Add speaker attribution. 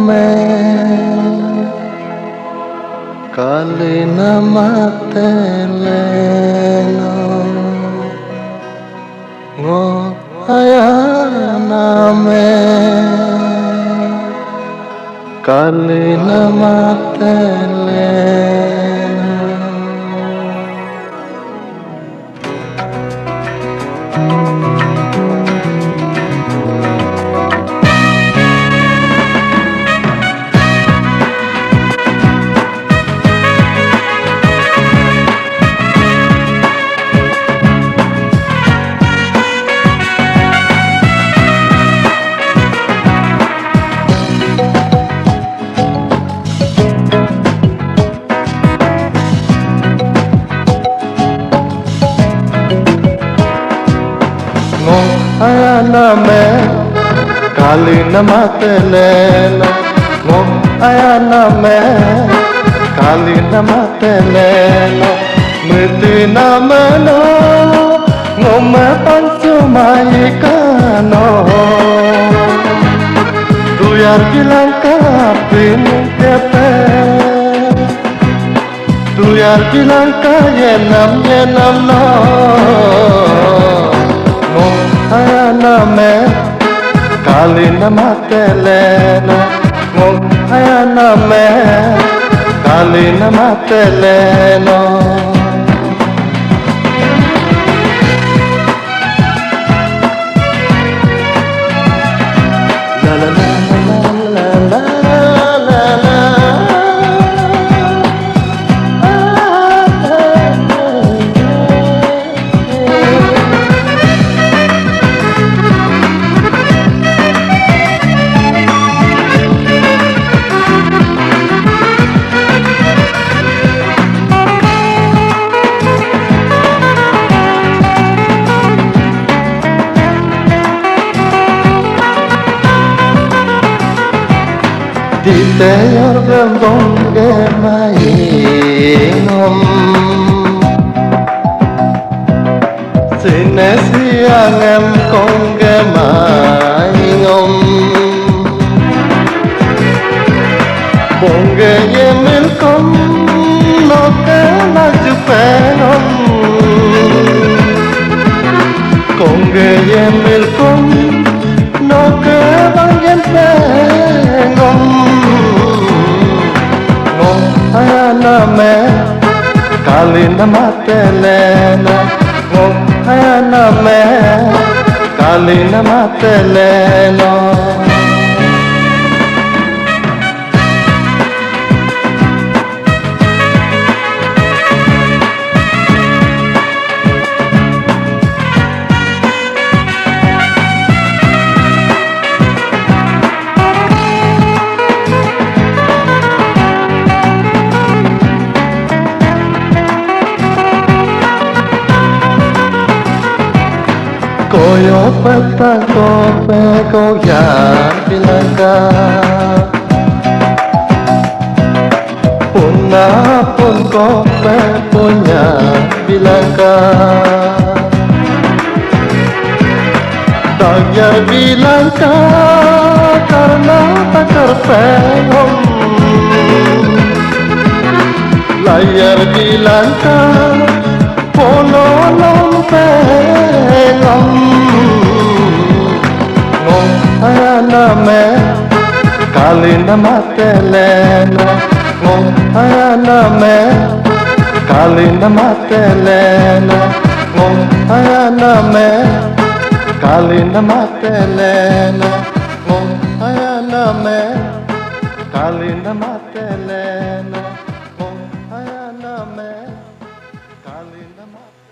Speaker 1: me Kalina mateleno Ngo ayana me Kalina mateleno Ayana me Kalina mateleno Ngo ayana me Kalina mateleno Mitina meno Ngo me pansu mayikano Duyar bilang kapin kepe Duyar bilang ka yenam no Ayana me Kalina mateleno Ngo ayana me Kalina mateleno La la la la la la la Di te yorgam bonge maingom Sine siang em konge maingom Bonge yemil kom no ke na jupenom Konge yemil kom no ke bang yempengom Ayana me Kalina mateleno Ngo ayana me Kalina mateleno Koyo peta kope koyan bilangka Puna pun kope punya bilangka Tanya bilangka karena tak terpengom Layar bilangka pono lompengom Ngo ayana me Kalina mateleno Ngo ayana me Kalina mateleno Ngo ayana me Kalina mateleno Ngo ayana me Kalina mateleno Ngo ayana me Kalina mateleno